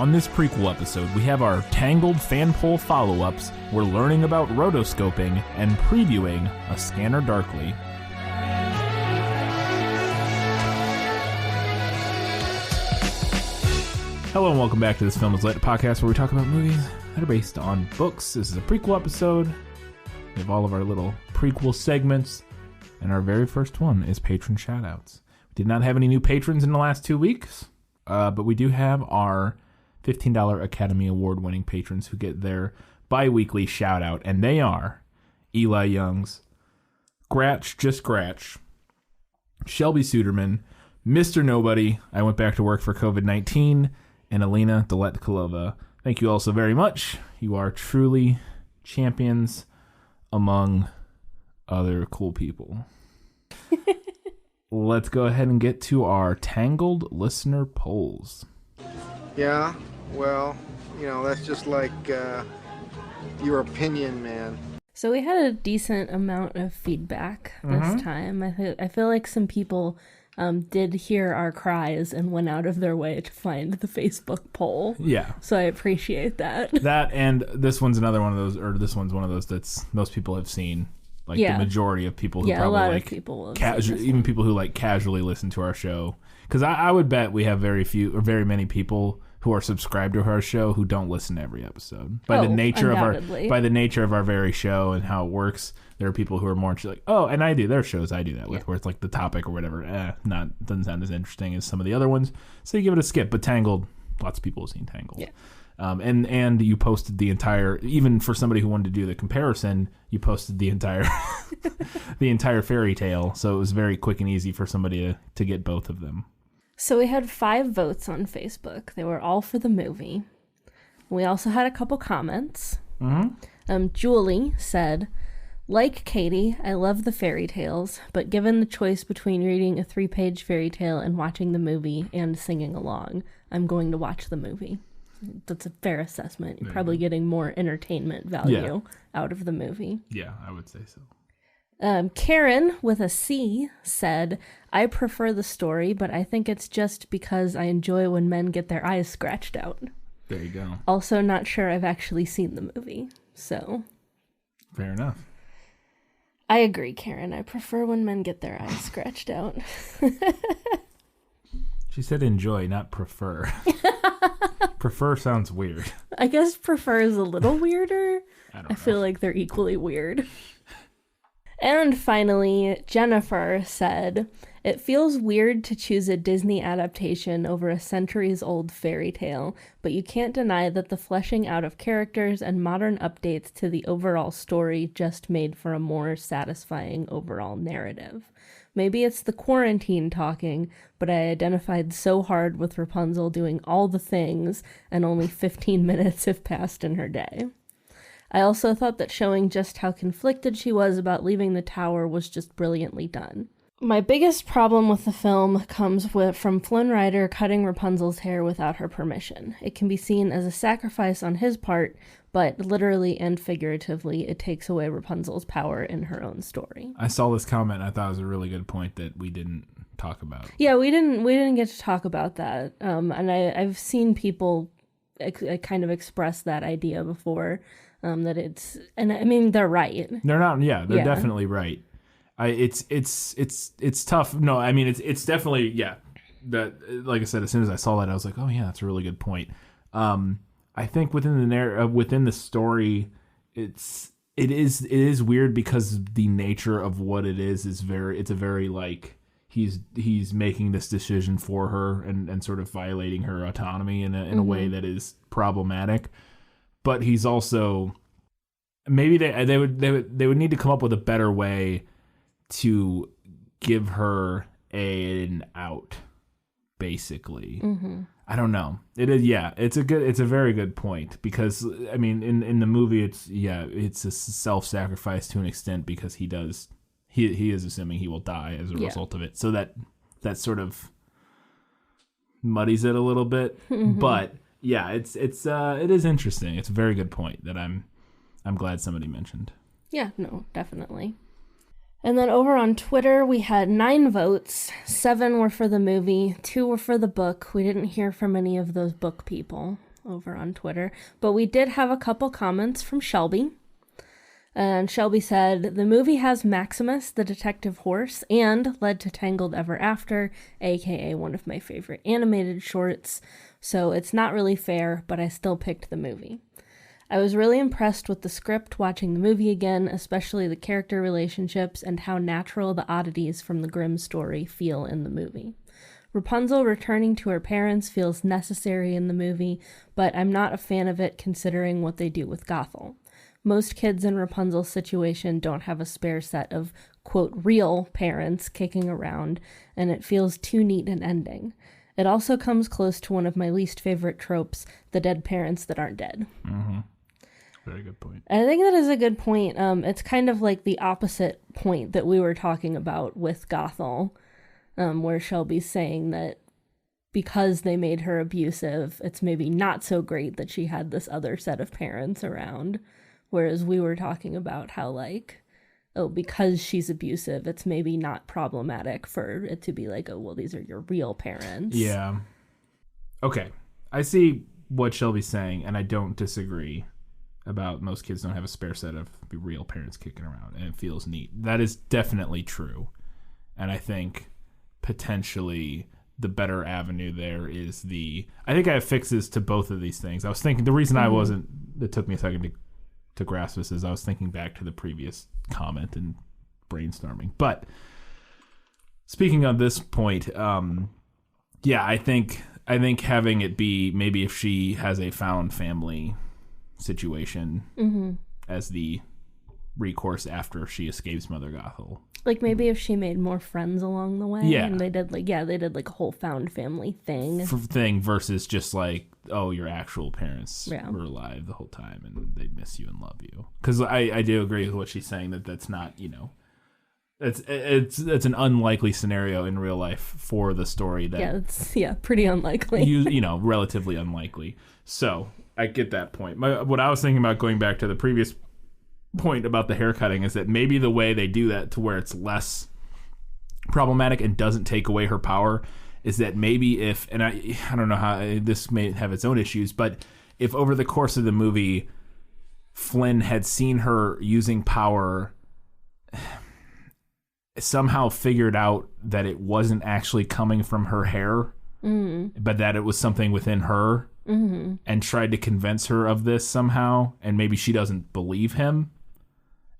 On this prequel episode, we have our Tangled Fan Poll follow-ups, we're learning about rotoscoping, and previewing A Scanner Darkly. Hello and welcome back to this Film is Lit podcast where we talk about movies that are based on books. This is a prequel episode. We have all of our little prequel segments, and our very first one is Patron Shoutouts. We did not have any new patrons in the last 2 weeks, but we do have our $15 Academy Award-winning patrons who get their bi-weekly shout-out, and they are Eli Youngs, Gratch, Just Gratch, Shelby Suderman, Mr. Nobody, I went back to work for COVID-19, and Alina Doletkalova. Thank you all so very much. You are truly champions among other cool people. Let's go ahead and get to our Tangled listener polls. Yeah, well, that's just like your opinion, man. So we had a decent amount of feedback this time. I feel like some people did hear our cries and went out of their way to find the Facebook poll. Yeah. So I appreciate that. That, and this one's another one of those, or this one's one of those that's most people have seen. Like the majority of people who probably a lot like of people even people who like casually listen to our show. Because I would bet we have very few or very many people who are subscribed to our show who don't listen to every episode. By the nature of our very show and how it works, there are people who are more like, oh, and I do. There are shows I do that with where it's like the topic or whatever, doesn't sound as interesting as some of the other ones. So you give it a skip. But Tangled, lots of people have seen Tangled. Yeah. And you posted the entire, even for somebody who wanted to do the comparison, you posted the entire the entire fairy tale. So it was very quick and easy for somebody to get both of them. So we had 5 votes on Facebook. They were all for the movie. We also had a couple comments. Julie said, like Katie, I love the fairy tales, but given the choice between reading a 3-page fairy tale and watching the movie and singing along, I'm going to watch the movie. That's a fair assessment. You're probably getting more entertainment value out of the movie. Yeah, I would say so. Karen, with a C, said, I prefer the story, but I think it's just because I enjoy when men get their eyes scratched out. There you go. Also, not sure I've actually seen the movie, so. Fair enough. I agree, Karen. I prefer when men get their eyes scratched out. She said enjoy, not prefer. Prefer sounds weird. I guess prefer is a little weirder. I feel like they're equally weird. And finally, Jennifer said, it feels weird to choose a Disney adaptation over a centuries-old fairy tale, but you can't deny that the fleshing out of characters and modern updates to the overall story just made for a more satisfying overall narrative. Maybe it's the quarantine talking, but I identified so hard with Rapunzel doing all the things, and only 15 minutes have passed in her day. I also thought that showing just how conflicted she was about leaving the tower was just brilliantly done. My biggest problem with the film comes from Flynn Rider cutting Rapunzel's hair without her permission. It can be seen as a sacrifice on his part, but literally and figuratively, it takes away Rapunzel's power in her own story. I saw this comment. I thought it was a really good point that we didn't talk about. Yeah, we didn't get to talk about that. And I've seen people kind of express that idea before. That it's, and I mean, they're right. They're not. Yeah, they're definitely right. It's tough. No, I mean, it's definitely, that, like I said, as soon as I saw that, I was like, oh yeah, that's a really good point. I think within the within the story, it is weird because the nature of what it is it's a very like he's making this decision for her and sort of violating her autonomy in a way that is problematic. But he's also, maybe they would need to come up with a better way to give her an out, basically. I don't know. It is, it's a very good point, because I mean in the movie it's a self-sacrifice to an extent, because he is assuming he will die as a result of it. So that sort of muddies it a little bit. But yeah, it is interesting. It's a very good point that I'm glad somebody mentioned. Yeah, no, definitely. And then over on Twitter, we had 9 votes. 7 were for the movie, 2 were for the book. We didn't hear from any of those book people. over on Twitter. But we did have a couple comments from Shelby. And Shelby said, the movie has Maximus, the detective horse, and led to Tangled Ever After, aka one of my favorite animated shorts. So it's not really fair, but I still picked the movie. I was really impressed with the script watching the movie again, especially the character relationships and how natural the oddities from the Grimm story feel in the movie. Rapunzel returning to her parents feels necessary in the movie, but I'm not a fan of it considering what they do with Gothel. Most kids in Rapunzel's situation don't have a spare set of, quote, real parents kicking around, and it feels too neat an ending. It also comes close to one of my least favorite tropes, the dead parents that aren't dead. Mm-hmm. Very good point. I think that is a good point. It's kind of like the opposite point that we were talking about with Gothel, where Shelby's saying that because they made her abusive, it's maybe not so great that she had this other set of parents around. Whereas we were talking about how, like, oh, because she's abusive, it's maybe not problematic for it to be like, oh, well, these are your real parents. Yeah. Okay. I see what Shelby's saying, and I don't disagree about most kids don't have a spare set of real parents kicking around, and it feels neat. That is definitely true. And I think potentially the better avenue there is I think I have fixes to both of these things. I was thinking, the reason it took me a second to grasp this is I was thinking back to the previous comment and brainstorming. But speaking on this point, I think having it be maybe if she has a found family situation as the recourse after she escapes Mother Gothel. Like maybe if she made more friends along the way, yeah, and they did like a whole found family thing versus just like, oh, your actual parents were alive the whole time and they miss you and love you. Because I do agree with what she's saying that's not, it's an unlikely scenario in real life for the story. That it's pretty unlikely. Relatively unlikely. So I get that point. What I was thinking about going back to the previous point about the haircutting is that maybe the way they do that to where it's less problematic and doesn't take away her power is that maybe if, and I don't know how this may have its own issues, but if over the course of the movie Flynn had seen her using power, somehow figured out that it wasn't actually coming from her hair, but that it was something within her, and tried to convince her of this somehow, and maybe she doesn't believe him.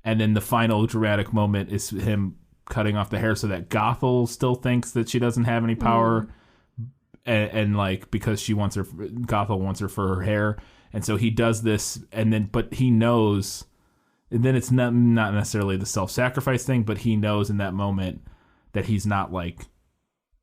And then the final dramatic moment is him cutting off the hair so that Gothel still thinks that she doesn't have any power, and like because Gothel wants her for her hair, and so he does this, and then but he knows, and then it's not necessarily the self-sacrifice thing, but he knows in that moment that he's not like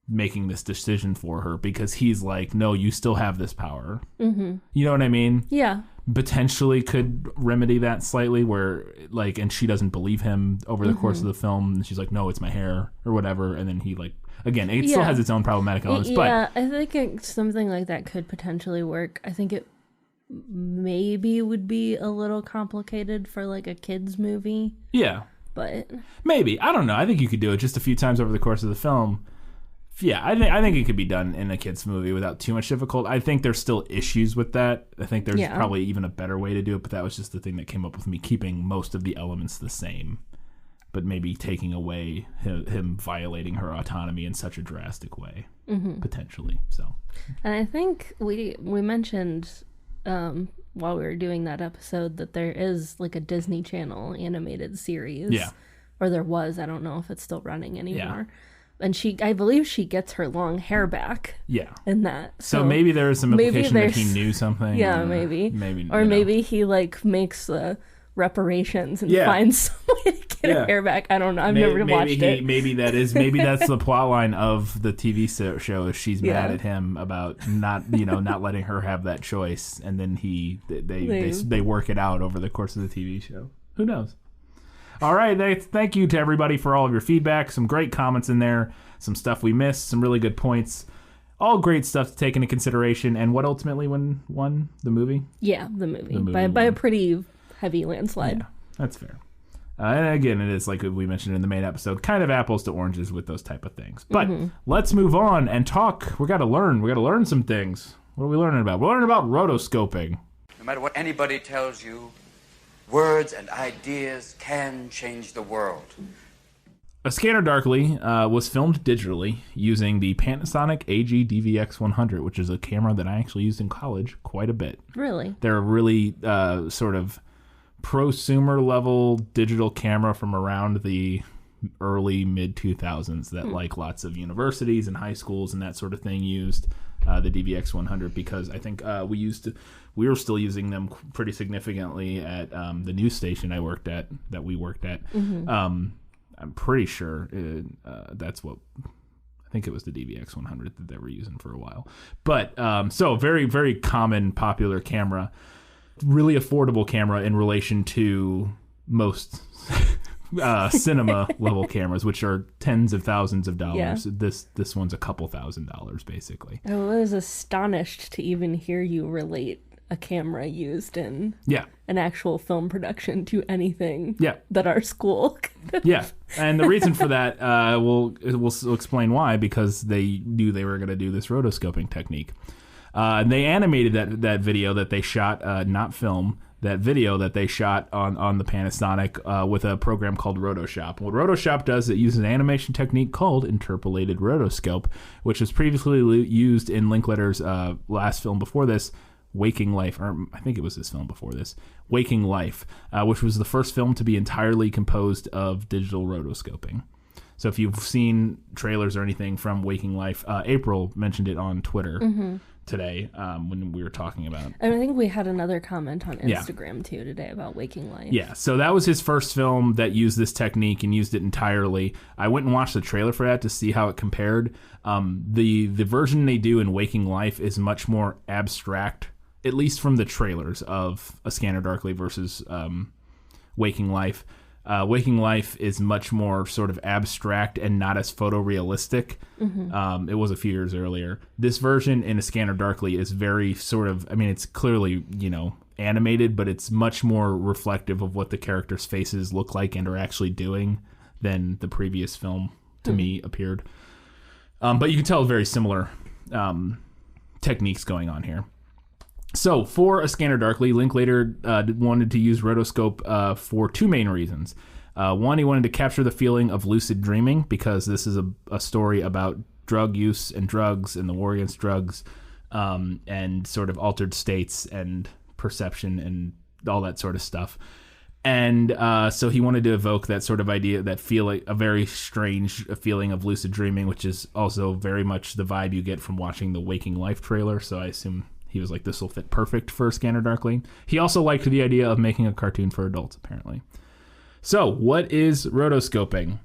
making this decision for her because he's like, no, you still have this power. You know what I mean? Yeah. Potentially could remedy that slightly where like, and she doesn't believe him over the course of the film, and she's like, no, it's my hair or whatever, and then he like, again, it still has its own problematic elements, but I think something like that could potentially work. I think it maybe would be a little complicated for like a kids movie, but maybe, I don't know, I think you could do it just a few times over the course of the film. Yeah, I think it could be done in a kid's movie without too much difficulty. I think there's still issues with that. I think there's probably even a better way to do it, but that was just the thing that came up with me, keeping most of the elements the same, but maybe taking away him violating her autonomy in such a drastic way, potentially. So, and I think we mentioned while we were doing that episode that there is like a Disney Channel animated series. Yeah. Or there was. I don't know if it's still running anymore. Yeah. And I believe she gets her long hair back. Yeah. In that. So maybe there is some implication that he knew something. Yeah, maybe. Or maybe he like makes reparations and finds some way to get her hair back. I don't know. I've never watched it. Maybe that's the plot line of the TV show. Is she's mad at him about not letting her have that choice, and then they work it out over the course of the TV show. Who knows? All right, thank you to everybody for all of your feedback. Some great comments in there, some stuff we missed, some really good points. All great stuff to take into consideration. And what ultimately won? The movie? Yeah, the movie. By a pretty heavy landslide. Yeah, that's fair. And again, it is like we mentioned in the main episode, kind of apples to oranges with those type of things. But let's move on and talk. We got to learn some things. What are we learning about? We're learning about rotoscoping. No matter what anybody tells you, words and ideas can change the world. A Scanner Darkly was filmed digitally using the Panasonic AG DVX100, which is a camera that I actually used in college quite a bit. Really? They're a really sort of prosumer level digital camera from around the early mid-2000s that like lots of universities and high schools and that sort of thing used the DVX100 because I think we were still using them pretty significantly at the news station we worked at. Mm-hmm. I'm pretty sure that's what I think it was, the DVX100 that they were using for a while. But so very, very common, popular camera, really affordable camera in relation to most cinema level cameras, which are tens of thousands of dollars. Yeah. This one's a couple $1,000s basically. I was astonished to even hear you relate a camera used in an actual film production to anything that our school and the reason for that we'll explain why, because they knew they were going to do this rotoscoping technique. And they animated that video that they shot, not film, that video that they shot on the Panasonic with a program called Photoshop. What Photoshop does, it uses an animation technique called interpolated rotoscope, which was previously used in Linklater's last film before this, Waking Life, or I think it was this film before this, Waking Life, which was the first film to be entirely composed of digital rotoscoping. So if you've seen trailers or anything from Waking Life, April mentioned it on Twitter today when we were talking about. And I think we had another comment on Instagram too today about Waking Life. Yeah, so that was his first film that used this technique and used it entirely. I went and watched the trailer for that to see how it compared. The version they do in Waking Life is much more abstract, at least from the trailers, of A Scanner Darkly versus Waking Life. Waking Life is much more sort of abstract and not as photorealistic. It was a few years earlier. This version in A Scanner Darkly is very sort of, I mean, it's clearly, animated, but it's much more reflective of what the characters' faces look like and are actually doing than the previous film, to me, appeared. But you can tell very similar techniques going on here. So, for A Scanner Darkly, Linklater wanted to use rotoscope for two main reasons. One, he wanted to capture the feeling of lucid dreaming, because this is a story about drug use and drugs and the war against drugs, and sort of altered states and perception and all that sort of stuff. And so he wanted to evoke that sort of idea, that feeling, a very strange feeling of lucid dreaming, which is also very much the vibe you get from watching the Waking Life trailer. So I assume he was like, this will fit perfect for Scanner Darkly. He also liked the idea of making a cartoon for adults, apparently. So, what is rotoscoping?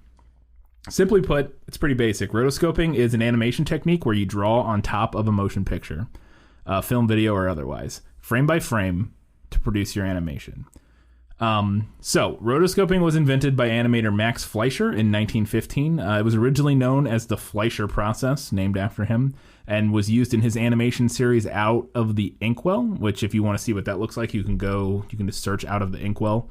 Simply put, it's pretty basic. Rotoscoping is an animation technique where you draw on top of a motion picture, film, video, or otherwise, frame by frame, to produce your animation. So, rotoscoping was invented by animator Max Fleischer in 1915. It was originally known as the Fleischer process, named after him, and was used in his animation series Out of the Inkwell, which, if you want to see what that looks like, you can just search Out of the Inkwell.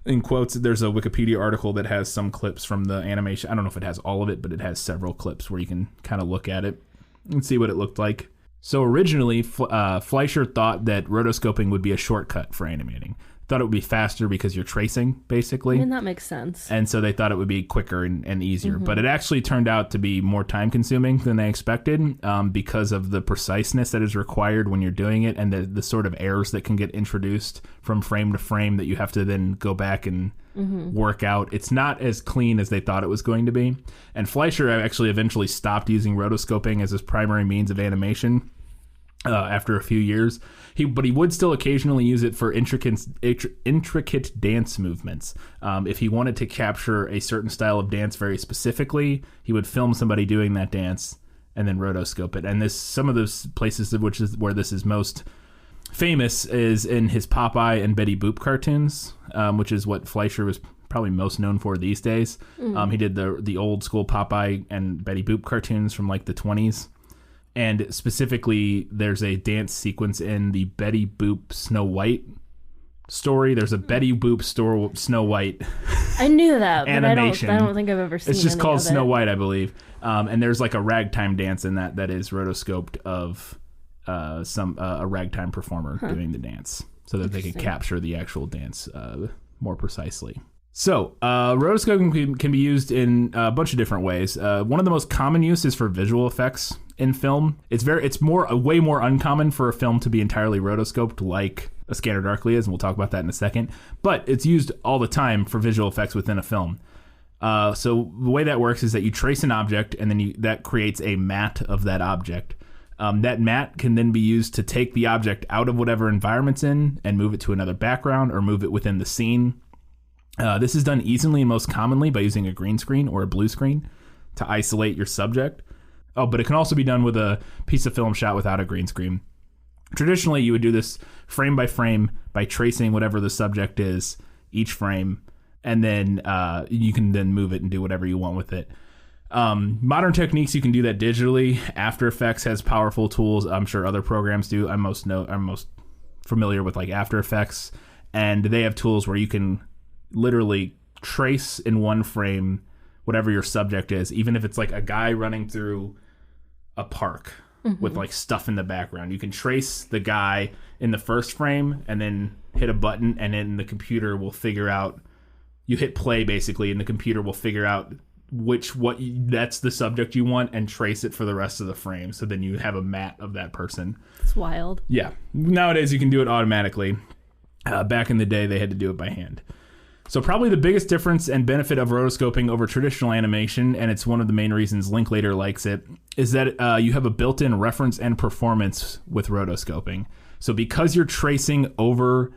In quotes, there's a Wikipedia article that has some clips from the animation. I don't know if it has all of it, but it has several clips where you can kind of look at it and see what it looked like. So originally, Fleischer thought that rotoscoping would be a shortcut for animating. Thought it would be faster because you're tracing, basically. I mean, that makes sense. And so they thought it would be quicker and easier. But it actually turned out to be more time-consuming than they expected, because of the preciseness that is required when you're doing it, and the sort of errors that can get introduced from frame to frame that you have to then go back and work out. It's not as clean as they thought it was going to be. And Fleischer actually eventually stopped using rotoscoping as his primary means of animation after a few years. But he would still occasionally use it for intricate dance movements. If he wanted to capture a certain style of dance very specifically, he would film somebody doing that dance and then rotoscope it. And some of those places which is where this is most famous is in his Popeye and Betty Boop cartoons, which is what Fleischer was probably most known for these days. He did the old school Popeye and Betty Boop cartoons from like the 20s. And specifically, there's a dance sequence in the Betty Boop Snow White story. There's a Betty Boop Snow White I knew that, but animation. I don't think I've ever seen it. It's just called Snow White, I believe. And there's like a ragtime dance in that is rotoscoped of a ragtime performer doing the dance, so that they could capture the actual dance more precisely. So, rotoscoping can be used in a bunch of different ways. One of the most common use is for visual effects in film. It's way more uncommon for a film to be entirely rotoscoped, like A Scanner Darkly is, and we'll talk about that in a second. But it's used all the time for visual effects within a film. So the way that works is that you trace an object, and then that creates a matte of that object. That matte can then be used to take the object out of whatever environment's in and move it to another background or move it within the scene. This is done easily and most commonly by using a green screen or a blue screen to isolate your subject. Oh, but it can also be done with a piece of film shot without a green screen. Traditionally, you would do this frame by frame by tracing whatever the subject is each frame, and then you can then move it and do whatever you want with it. Modern techniques, you can do that digitally. After Effects has powerful tools. I'm sure other programs do. I'm most familiar with like After Effects, and they have tools where you can literally trace in one frame whatever your subject is, even if it's like a guy running through a park with like stuff in the background. You can trace the guy in the first frame and then hit a button, and then the computer will figure out, you hit play basically, and the computer will figure out that's the subject you want and trace it for the rest of the frame. So then you have a matte of that person. It's wild. Yeah. Nowadays you can do it automatically. Back in the day they had to do it by hand. So probably the biggest difference and benefit of rotoscoping over traditional animation, and it's one of the main reasons Linklater likes it, is that you have a built-in reference and performance with rotoscoping. So because you're tracing over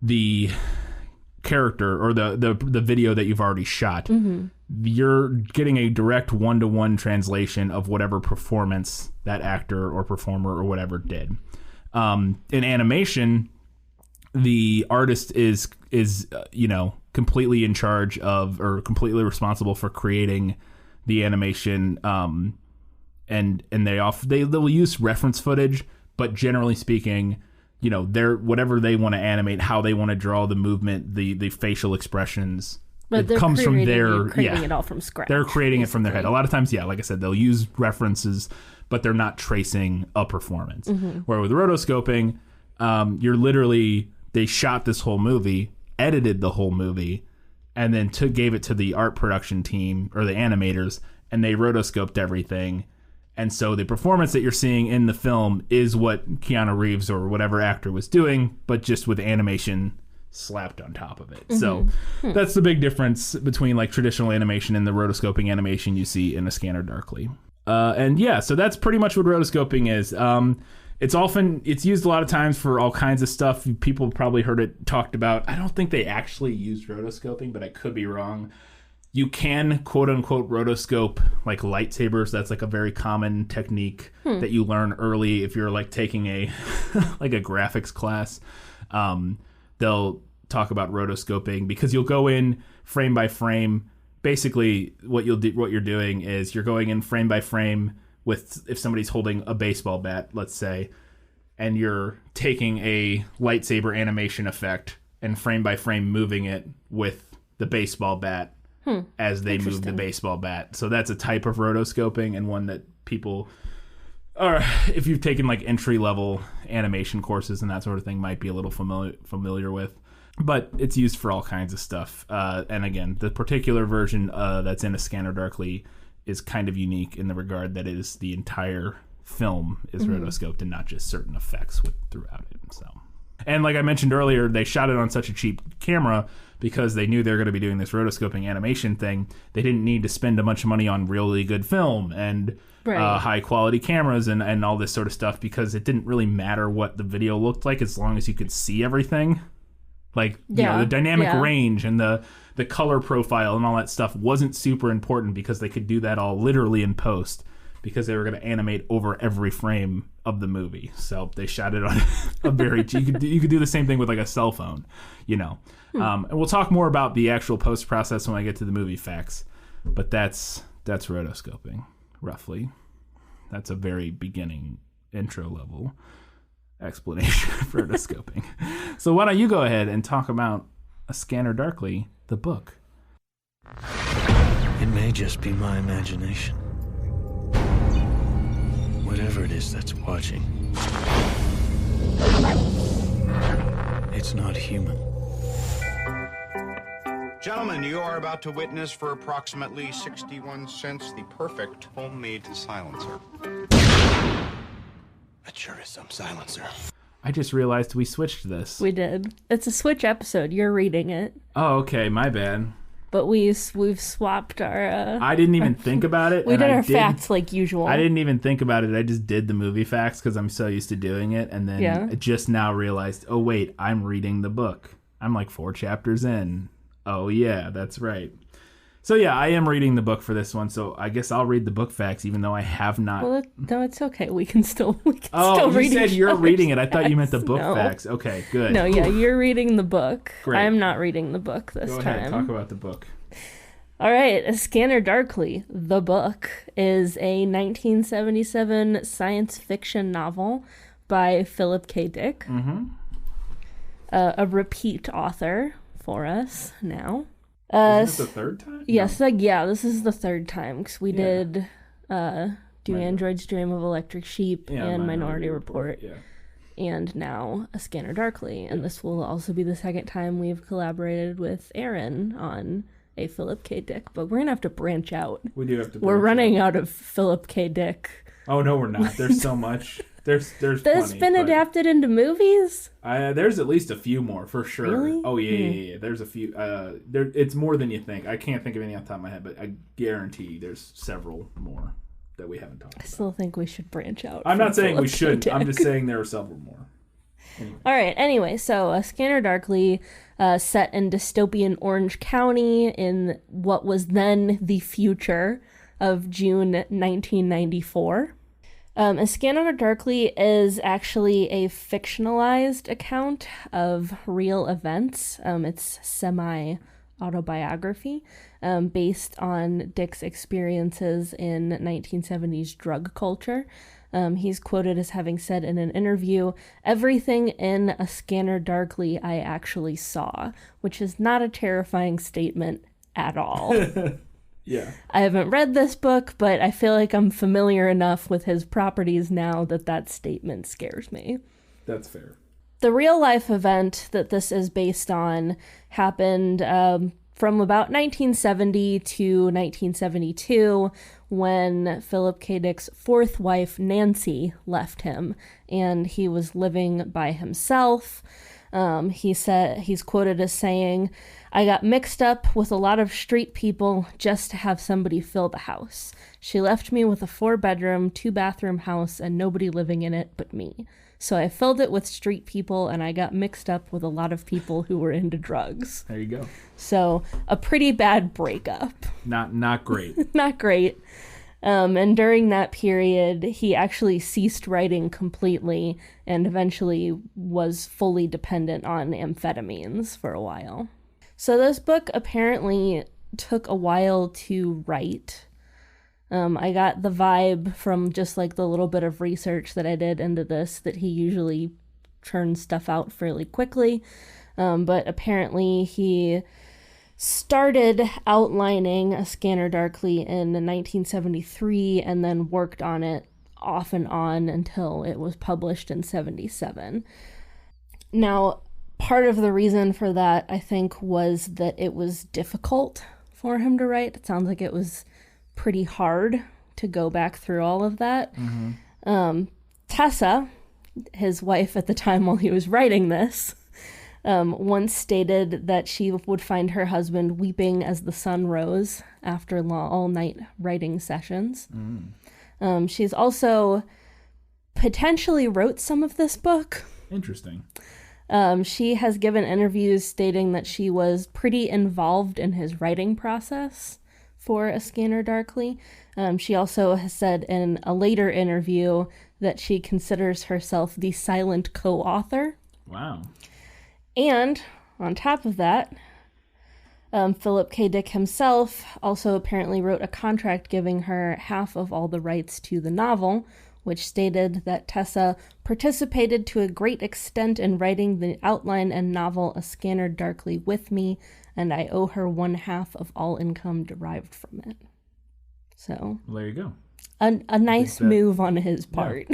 the character or the video that you've already shot, you're getting a direct one-to-one translation of whatever performance that actor or performer or whatever did. In animation, the artist is completely in charge of, or completely responsible for creating the animation, and they'll use reference footage, but generally speaking, they're whatever they want to animate, how they want to draw the movement, the facial expressions. But it comes from creating it all from scratch. They're creating it from their head. A lot of times, like I said, they'll use references, but they're not tracing a performance. Where with rotoscoping, you're literally, they shot this whole movie, edited the whole movie, and then gave it to the art production team or the animators, and they rotoscoped everything. And so the performance that you're seeing in the film is what Keanu Reeves or whatever actor was doing, but just with animation slapped on top of it. So that's the big difference between like traditional animation and the rotoscoping animation you see in A Scanner Darkly. So that's pretty much what rotoscoping is. It's used a lot of times for all kinds of stuff. People probably heard it talked about. I don't think they actually use rotoscoping, but I could be wrong. You can quote unquote rotoscope like lightsabers. That's like a very common technique that you learn early if you're like taking a like a graphics class. They'll talk about rotoscoping because you'll go in frame by frame. Basically, what you're doing is you're going in frame by frame with, if somebody's holding a baseball bat, let's say, and you're taking a lightsaber animation effect and frame by frame moving it with the baseball bat as they move the baseball bat. So that's a type of rotoscoping, and one that people are, if you've taken like entry level animation courses and that sort of thing, might be a little familiar with. But it's used for all kinds of stuff. And again, the particular version that's in A Scanner Darkly is kind of unique in the regard that is the entire film is rotoscoped and not just certain effects throughout it. So, and like I mentioned earlier, they shot it on such a cheap camera because they knew they were going to be doing this rotoscoping animation thing. They didn't need to spend a bunch of money on really good film and high quality cameras and all this sort of stuff, because it didn't really matter what the video looked like as long as you could see everything. Like, the dynamic range and the color profile and all that stuff wasn't super important, because they could do that all literally in post, because they were going to animate over every frame of the movie. So they shot it on a very you could do the same thing with like a cell phone, and we'll talk more about the actual post process when I get to the movie facts. But that's rotoscoping roughly. That's a very beginning intro level explanation of rotoscoping. So why don't you go ahead and talk about A Scanner Darkly, the book? It may just be my imagination. Whatever it is that's watching, It's not human. Gentlemen, you are about to witness for approximately 61 cents the perfect homemade silencer. That sure is some silencer. I just realized we switched this. We did. It's a Switch episode. You're reading it. Oh, okay. My bad. But we've swapped our... I didn't even think about it. We did our facts like usual. I didn't even think about it. I just did the movie facts because I'm so used to doing it. And then I just now realized, oh, wait, I'm reading the book. I'm like 4 chapters in. Oh, yeah, that's right. So, yeah, I am reading the book for this one. So I guess I'll read the book facts even though I have not. Well, no, it's okay. We can still read you said you're reading it. I thought you meant the book facts. Okay, good. No, yeah, you're reading the book. Great. I'm not reading the book this time. Go ahead, talk about the book. All right, A Scanner Darkly, the book, is a 1977 science fiction novel by Philip K. Dick. Mm-hmm. A repeat author for us now. Is this the third time? Yes, this is the third time because we did Do Androids Dream of Electric Sheep and Minority Report. Yeah. And now A Scanner Darkly. And this will also be the second time we've collaborated with Aaron on a Philip K. Dick book. We're going to have to branch out. We do have to branch We're running out of Philip K. Dick. Oh, no, we're not. There's so much. There's That's been adapted into movies? There's at least a few more, for sure. Really? Oh, yeah. There's a few. It's more than you think. I can't think of any off the top of my head, but I guarantee there's several more that we haven't talked about. I still think we should branch out. I'm not saying we shouldn't. I'm just saying there are several more. Anyway. All right. Anyway, so A Scanner Darkly, set in dystopian Orange County in what was then the future of June 1994. A Scanner Darkly is actually a fictionalized account of real events. It's semi-autobiography based on Dick's experiences in 1970s drug culture. He's quoted as having said in an interview, "Everything in A Scanner Darkly I actually saw," which is not a terrifying statement at all. Yeah. I haven't read this book, but I feel like I'm familiar enough with his properties now that statement scares me. That's fair. The real life event that this is based on happened from about 1970 to 1972 when Philip K. Dick's fourth wife, Nancy, left him and he was living by himself. He's quoted as saying, "I got mixed up with a lot of street people just to have somebody fill the house. She left me with a 4-bedroom, 2-bathroom house and nobody living in it but me. So I filled it with street people and I got mixed up with a lot of people who were into drugs." There you go. So a pretty bad breakup. Not great. Not great. And during that period, he actually ceased writing completely and eventually was fully dependent on amphetamines for a while. So this book apparently took a while to write. I got the vibe from just like the little bit of research that I did into this that he usually churns stuff out fairly quickly. But apparently he started outlining A Scanner Darkly in 1973 and then worked on it off and on until it was published in 77. Now, part of the reason for that, I think, was that it was difficult for him to write. It sounds like it was pretty hard to go back through all of that. Mm-hmm. Tessa, his wife at the time while he was writing this, once stated that she would find her husband weeping as the sun rose after all-night writing sessions. She's also potentially wrote some of this book. Interesting. She has given interviews stating that she was pretty involved in his writing process for A Scanner Darkly. She also has said in a later interview that she considers herself the silent co-author. Wow. And on top of that, Philip K. Dick himself also apparently wrote a contract giving her half of all the rights to the novel, which stated that Tessa participated to a great extent in writing the outline and novel A Scanner Darkly with me, and I owe her 1/2 of all income derived from it. So, well, there you go. A nice move on his part.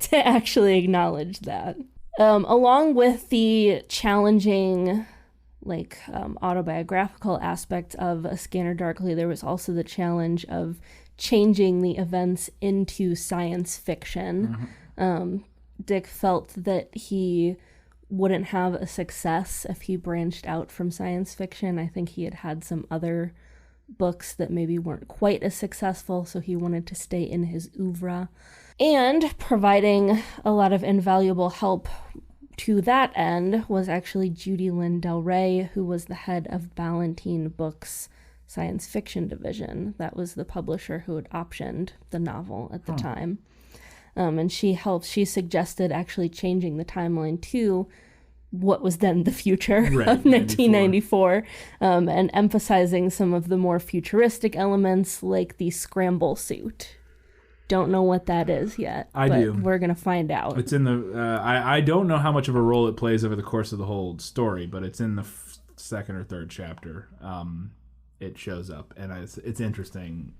to actually acknowledge that. Along with the challenging, autobiographical aspect of A Scanner Darkly, there was also the challenge of changing the events into science fiction. Dick felt that he wouldn't have a success if he branched out from science fiction. I think he had some other books that maybe weren't quite as successful, so he wanted to stay in his oeuvre. And providing a lot of invaluable help to that end was actually Judy Lynn Del Rey, who was the head of Ballantine Books' science fiction division. That was the publisher who had optioned the novel at the time. And she suggested actually changing the timeline to what was then the future of 1994, and emphasizing some of the more futuristic elements like the scramble suit. Don't know what that is yet. I do. We're going to find out. It's in the... I don't know how much of a role it plays over the course of the whole story, but it's in the second or third chapter. It shows up, and it's interesting.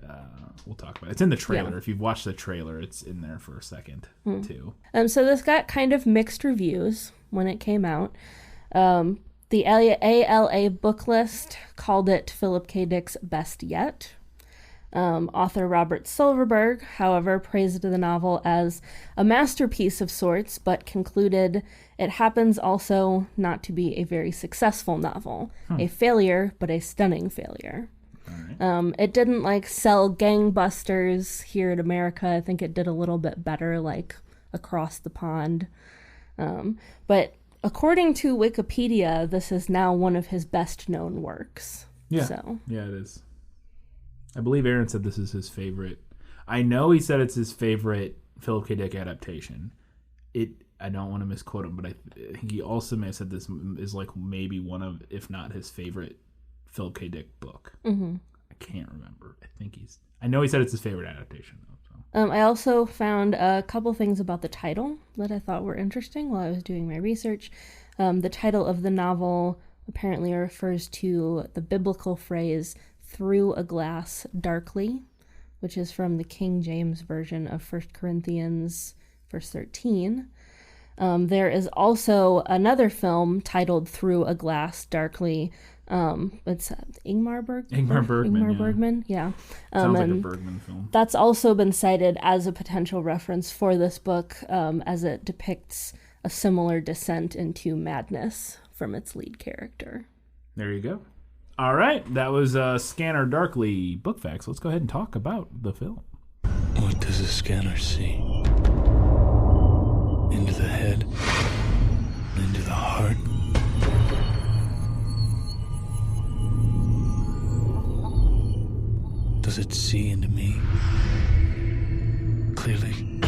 We'll talk about it. It's in the trailer. Yeah. If you've watched the trailer, it's in there for a second, too. So this got kind of mixed reviews when it came out. The ALA book list called it Philip K. Dick's best yet. Author Robert Silverberg, however, praised the novel as a masterpiece of sorts, but concluded it happens also not to be a very successful novel. A failure, but a stunning failure. Right. It didn't sell gangbusters here in America. I think it did a little bit better across the pond. But according to Wikipedia, this is now one of his best known works. Yeah, yeah, it is. I believe Aaron said this is his favorite. I know he said it's his favorite Philip K. Dick adaptation. I don't want to misquote him, but I think he also may have said this is maybe one of, if not his favorite Philip K. Dick book. I can't remember. I know he said it's his favorite adaptation, though. So. I also found a couple things about the title that I thought were interesting while I was doing my research. The title of the novel apparently refers to the biblical phrase, "through a glass darkly," which is from the King James Version of 1 Corinthians verse 13. There is also another film titled Through a Glass Darkly. It's Ingmar Bergman. Yeah. Sounds like a Bergman film. That's also been cited as a potential reference for this book, as it depicts a similar descent into madness from its lead character. There you go. All right, that was Scanner Darkly Book Facts. Let's go ahead and talk about the film. What does a scanner see? Into the head? Into the heart? Does it see into me? Clearly?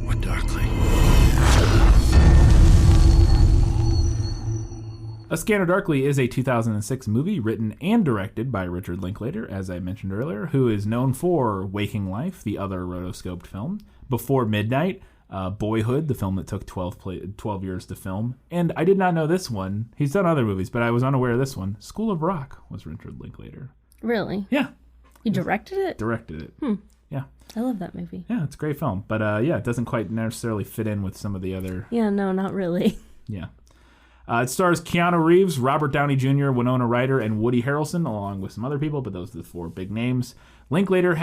Or darkly? A Scanner Darkly is a 2006 movie written and directed by Richard Linklater, as I mentioned earlier, who is known for Waking Life, the other rotoscoped film, Before Midnight, Boyhood, the film that took 12 years to film, and I did not know this one. He's done other movies, but I was unaware of this one. School of Rock was Richard Linklater. Really? Yeah. He directed it? Directed it. Yeah. I love that movie. Yeah, it's a great film. But it doesn't quite necessarily fit in with some of the other... Yeah, no, not really. Yeah. It stars Keanu Reeves, Robert Downey Jr., Winona Ryder, and Woody Harrelson, along with some other people, but those are the four big names. Linklater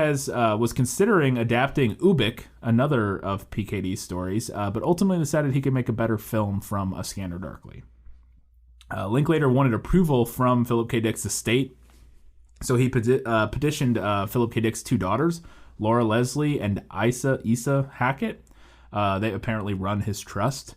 was considering adapting Ubik, another of PKD's stories, but ultimately decided he could make a better film from A Scanner Darkly. Linklater wanted approval from Philip K. Dick's estate, so he petitioned Philip K. Dick's two daughters, Laura Leslie and Isa Hackett. They apparently run his trust.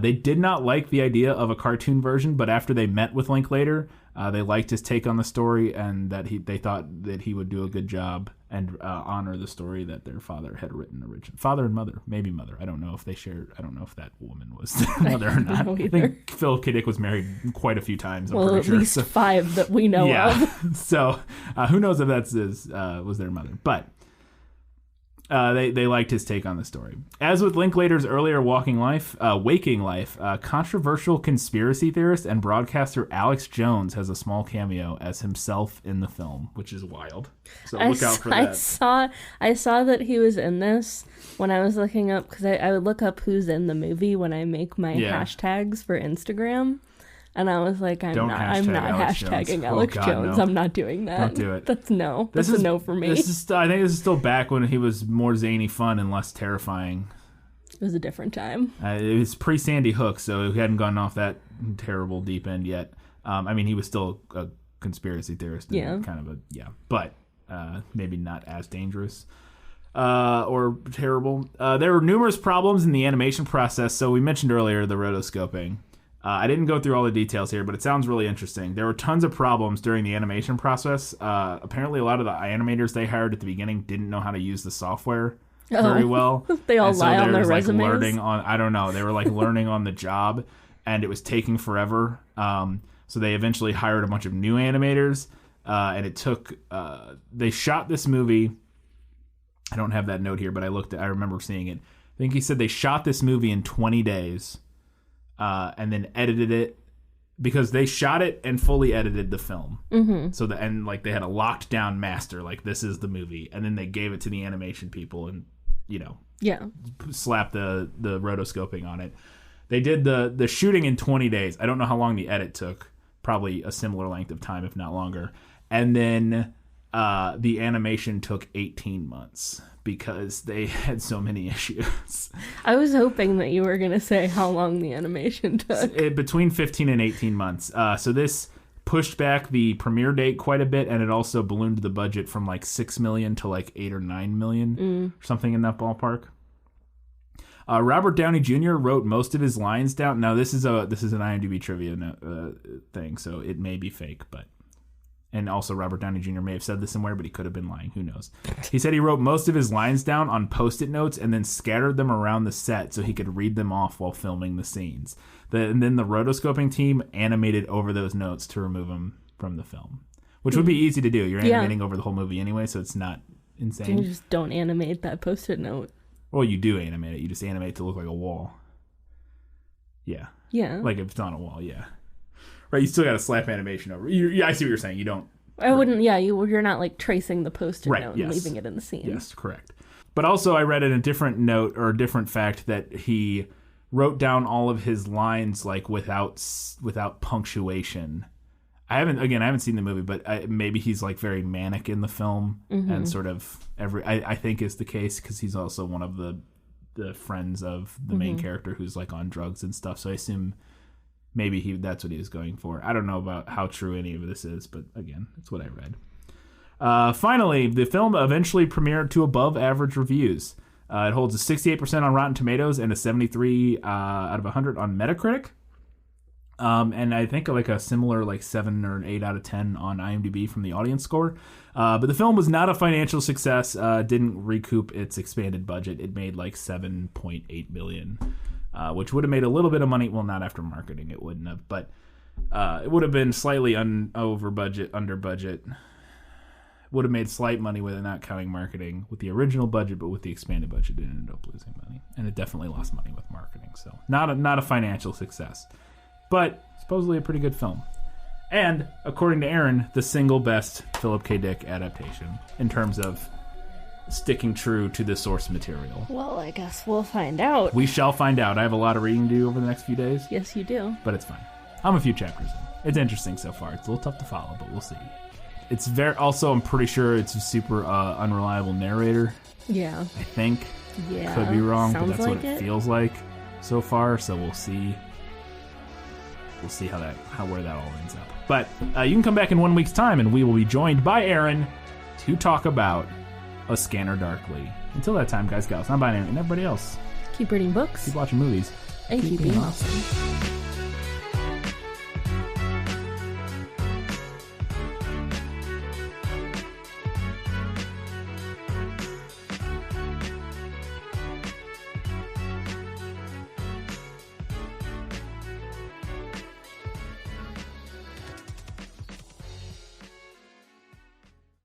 They did not like the idea of a cartoon version, but after they met with Linklater, they liked his take on the story, and that they thought that he would do a good job and honor the story that their father had written originally. Father and mother, maybe mother. I don't know if they shared. I don't know if that woman was their mother or not. I think Philip K. Dick was married quite a few times. I'm pretty at least 5 that we know of. So who knows if that's was their mother, but. They liked his take on the story. As with Linklater's earlier Waking Life, controversial conspiracy theorist and broadcaster Alex Jones has a small cameo as himself in the film, which is wild. So look out for that. I saw that he was in this when I was looking up, because I would look up who's in the movie when I make my hashtags for Instagram. And I was like, I'm not hashtagging Alex Jones. No. I'm not doing that. Don't do it. That's a no for me. I think this is still back when he was more zany fun and less terrifying. It was a different time. It was pre-Sandy Hook, so he hadn't gone off that terrible deep end yet. I mean, he was still a conspiracy theorist. But maybe not as dangerous. Or terrible. There were numerous problems in the animation process. So we mentioned earlier the rotoscoping. I didn't go through all the details here, but it sounds really interesting. There were tons of problems during the animation process. Apparently, a lot of the animators they hired at the beginning didn't know how to use the software very well. They all lie on their resumes. I don't know. They were like learning on the job, and it was taking forever. So they eventually hired a bunch of new animators, and it took. They shot this movie. I don't have that note here, but I remember seeing it. I think he said they shot this movie in 20 days. And then edited it, because they shot it and fully edited the film. Mm-hmm. So they had a locked down master, like this is the movie, and then they gave it to the animation people and slapped the rotoscoping on it. They did the shooting in 20 days. I don't know how long the edit took, probably a similar length of time, if not longer. And then the animation took 18 months. Because they had so many issues. I was hoping that you were going to say how long the animation took. Between 15 and 18 months. So this pushed back the premiere date quite a bit, and it also ballooned the budget from like $6 million to like $8 or $9 million, something in that ballpark. Robert Downey Jr. wrote most of his lines down. Now this is an IMDb trivia thing, so it may be fake, but. And also Robert Downey Jr. may have said this somewhere, but he could have been lying. Who knows? He said he wrote most of his lines down on Post-it notes and then scattered them around the set so he could read them off while filming the scenes. And then the rotoscoping team animated over those notes to remove them from the film, which would be easy to do. You're animating over the whole movie anyway, so it's not insane. You just don't animate that Post-it note. Well, you do animate it. You just animate it to look like a wall. Yeah. Yeah. Like if it's on a wall, yeah. Right, you still got to slap animation over. I see what you're saying. You don't. I wouldn't. Yeah, you're not like tracing the Post-it note and leaving it in the scene. Yes, correct. But also, I read in a different note or a different fact that he wrote down all of his lines like without punctuation. I haven't seen the movie, but maybe he's like very manic in the film and sort of I think is the case because he's also one of the friends of the main character who's like on drugs and stuff. So I assume. Maybe that's what he was going for. I don't know about how true any of this is, but again, that's what I read. Finally, the film eventually premiered to above average reviews. It holds a 68% on Rotten Tomatoes and a 73 out of 100 on Metacritic. And I think like a similar like 7 or 8 out of 10 on IMDb from the audience score. But the film was not a financial success. Didn't recoup its expanded budget. It made like $7.8 million. Which would have made a little bit of money. Well, not after marketing, it wouldn't have, but it would have been slightly over budget, under budget. Would have made slight money with it, not counting marketing with the original budget, but with the expanded budget, it ended up losing money, and it definitely lost money with marketing. So not a financial success, but supposedly a pretty good film. And according to Aaron, the single best Philip K. Dick adaptation in terms of sticking true to the source material. Well, I guess we'll find out. We shall find out. I have a lot of reading to do over the next few days. Yes, you do. But it's fine. I'm a few chapters in. It's interesting so far. It's a little tough to follow, but we'll see. It's also, I'm pretty sure it's a super unreliable narrator. Yeah. I think. Yeah. Could be wrong, but that's like what it feels like so far, so we'll see. We'll see where that all ends up. But you can come back in 1 week's time, and we will be joined by Aaron to talk about A Scanner Darkly. Until that time, guys, gals, I'm Aaron, and everybody else. Keep reading books. Keep watching movies. And keep being awesome.